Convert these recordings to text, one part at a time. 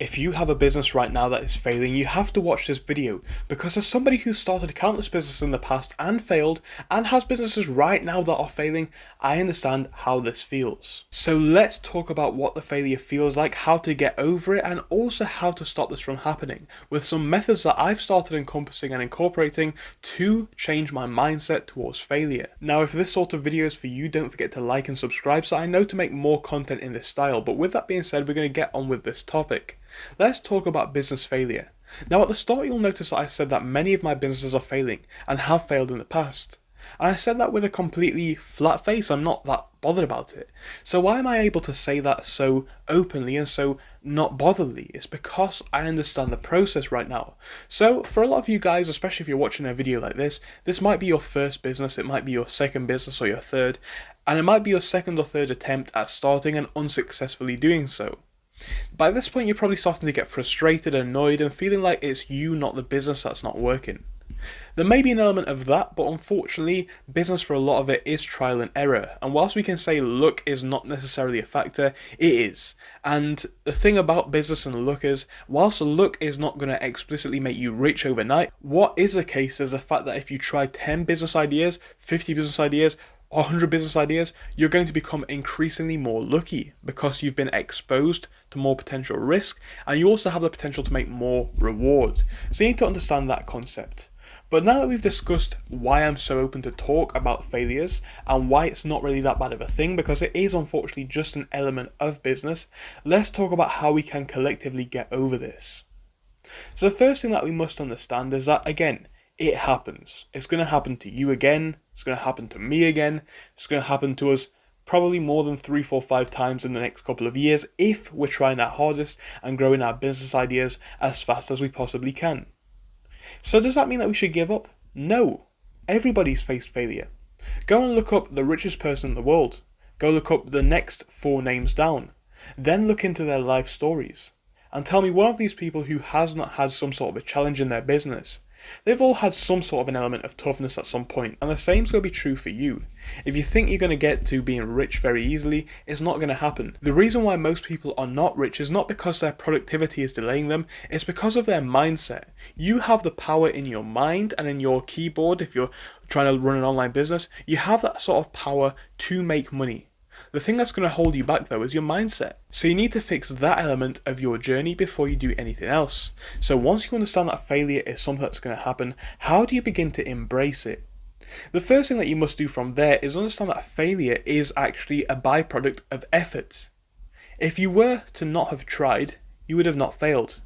If you have a business right now that is failing, you have to watch this video because as somebody who started countless businesses in the past and failed and has businesses right now that are failing, I understand how this feels. So let's talk about what the failure feels like, how to get over it, and also how to stop this from happening with some methods that I've started encompassing and incorporating to change my mindset towards failure. Now, if this sort of video is for you, don't forget to like and subscribe so I know to make more content in this style. But with that being said, we're going to get on with this topic. Let's talk about business failure. Now at the start you'll notice that I said that many of my businesses are failing and have failed in the past. And I said that with a completely flat face. I'm not that bothered about it. So why am I able to say that so openly and so not botheredly? It's because I understand the process right now. So for a lot of you guys, especially if you're watching a video like this might be your first business, it might be your second business or your third, and it might be your second or third attempt at starting and unsuccessfully doing so. By this point you're probably starting to get frustrated, annoyed, and feeling like it's you, not the business, that's not working. There may be an element of that, but unfortunately business for a lot of it is trial and error, and whilst we can say luck is not necessarily a factor, it is. And the thing about business and luck is, whilst luck is not going to explicitly make you rich overnight, what is the case is the fact that if you try 10 business ideas, 50 business ideas, 100 business ideas, you're going to become increasingly more lucky because you've been exposed to more potential risk and you also have the potential to make more reward. So you need to understand that concept. But now that we've discussed why I'm so open to talk about failures and why it's not really that bad of a thing, because it is unfortunately just an element of business, let's talk about how we can collectively get over this. So the first thing that we must understand is that, again, it happens. It's going to happen to you again. It's going to happen to me again. It's going to happen to us probably more than 3, 4, 5 times in the next couple of years if we're trying our hardest and growing our business ideas as fast as we possibly can. So does that mean that we should give up? No. Everybody's faced failure. Go and look up the richest person in the world. Go look up the next 4 names down. Then look into their life stories. And tell me one of these people who has not had some sort of a challenge in their business. They've all had some sort of an element of toughness at some point, and the same's going to be true for you. If you think you're going to get to being rich very easily, it's not going to happen. The reason why most people are not rich is not because their productivity is delaying them, it's because of their mindset. You have the power in your mind and in your keyboard. If you're trying to run an online business, you have that sort of power to make money. The thing that's going to hold you back though is your mindset. So you need to fix that element of your journey before you do anything else. So once you understand that failure is something that's going to happen, how do you begin to embrace it? The first thing that you must do from there is understand that failure is actually a byproduct of effort. If you were to not have tried, you would have not failed.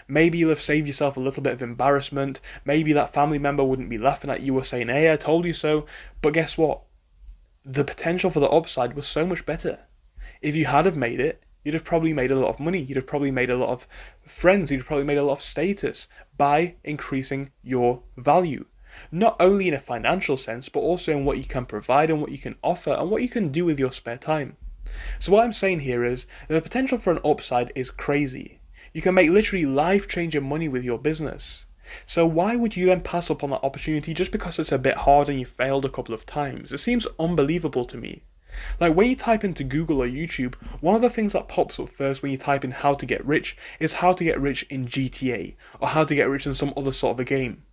Maybe you'll have saved yourself a little bit of embarrassment. Maybe that family member wouldn't be laughing at you or saying, "Hey, I told you so." But guess what? The potential for the upside was so much better. If you had have made it, you'd have probably made a lot of money, you'd have probably made a lot of friends, you'd have probably made a lot of status by increasing your value. Not only in a financial sense, but also in what you can provide and what you can offer and what you can do with your spare time. So what I'm saying here is, the potential for an upside is crazy. You can make literally life-changing money with your business. So why would you then pass up on that opportunity just because it's a bit hard and you failed a couple of times? It seems unbelievable to me. Like when you type into Google or YouTube, one of the things that pops up first when you type in how to get rich is how to get rich in GTA or how to get rich in some other sort of a game.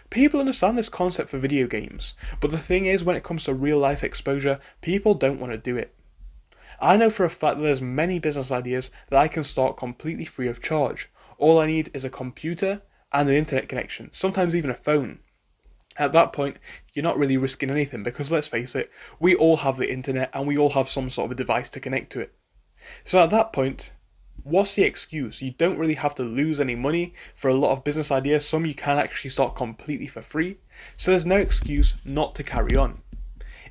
People understand this concept for video games, but the thing is when it comes to real life exposure, people don't want to do it. I know for a fact that there's many business ideas that I can start completely free of charge. All I need is a computer and an internet connection, sometimes even a phone. At that point, you're not really risking anything because let's face it, we all have the internet and we all have some sort of a device to connect to it. So at that point, what's the excuse? You don't really have to lose any money for a lot of business ideas. Some you can actually start completely for free. So there's no excuse not to carry on.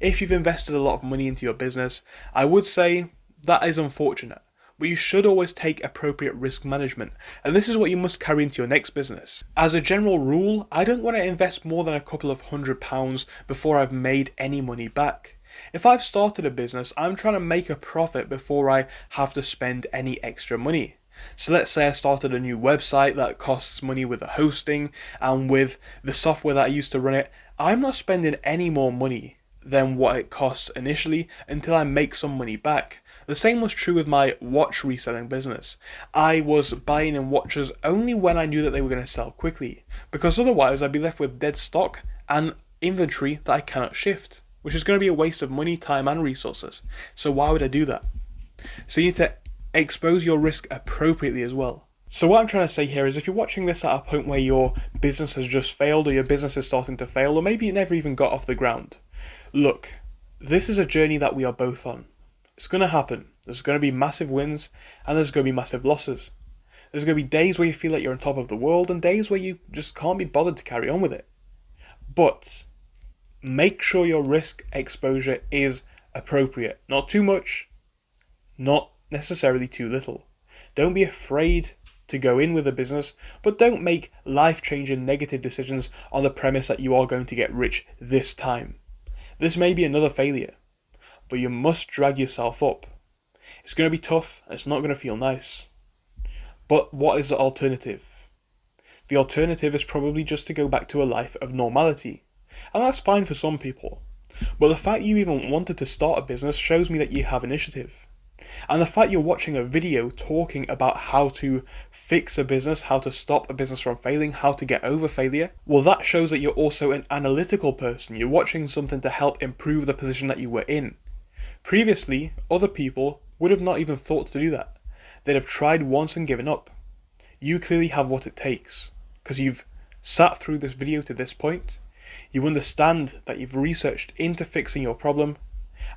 If you've invested a lot of money into your business, I would say that is unfortunate. But you should always take appropriate risk management, and this is what you must carry into your next business. As a general rule, I don't want to invest more than a couple of £100 before I've made any money back. If I've started a business, I'm trying to make a profit before I have to spend any extra money. So let's say I started a new website that costs money with the hosting and with the software that I used to run it. I'm not spending any more money than what it costs initially until I make some money back. The same was true with my watch reselling business. I was buying in watches only when I knew that they were going to sell quickly, because otherwise I'd be left with dead stock and inventory that I cannot shift, which is going to be a waste of money, time and resources. So why would I do that? So you need to expose your risk appropriately as well. So what I'm trying to say here is, if you're watching this at a point where your business has just failed, or your business is starting to fail, or maybe it never even got off the ground, look, this is a journey that we are both on. It's going to happen. There's going to be massive wins and there's going to be massive losses. There's going to be days where you feel like you're on top of the world and days where you just can't be bothered to carry on with it. But make sure your risk exposure is appropriate. Not too much, not necessarily too little. Don't be afraid to go in with a business, but don't make life-changing negative decisions on the premise that you are going to get rich this time. This may be another failure, but you must drag yourself up. It's going to be tough, and it's not going to feel nice. But what is the alternative? The alternative is probably just to go back to a life of normality. And that's fine for some people. But the fact you even wanted to start a business shows me that you have initiative. And the fact you're watching a video talking about how to fix a business, how to stop a business from failing, how to get over failure, well, that shows that you're also an analytical person. You're watching something to help improve the position that you were in. Previously, other people would have not even thought to do that. They'd have tried once and given up. You clearly have what it takes, because you've sat through this video to this point, you understand that you've researched into fixing your problem,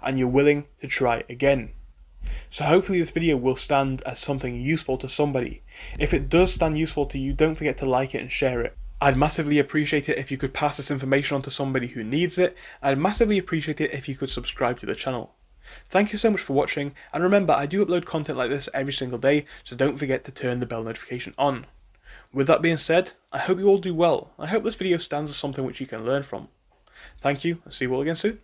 and you're willing to try again. So hopefully this video will stand as something useful to somebody. If it does stand useful to you, don't forget to like it and share it. I'd massively appreciate it if you could pass this information on to somebody who needs it. I'd massively appreciate it if you could subscribe to the channel. Thank you so much for watching, and remember, I do upload content like this every single day, so don't forget to turn the bell notification on. With that being said, I hope you all do well. I hope this video stands as something which you can learn from. Thank you, and see you all again soon.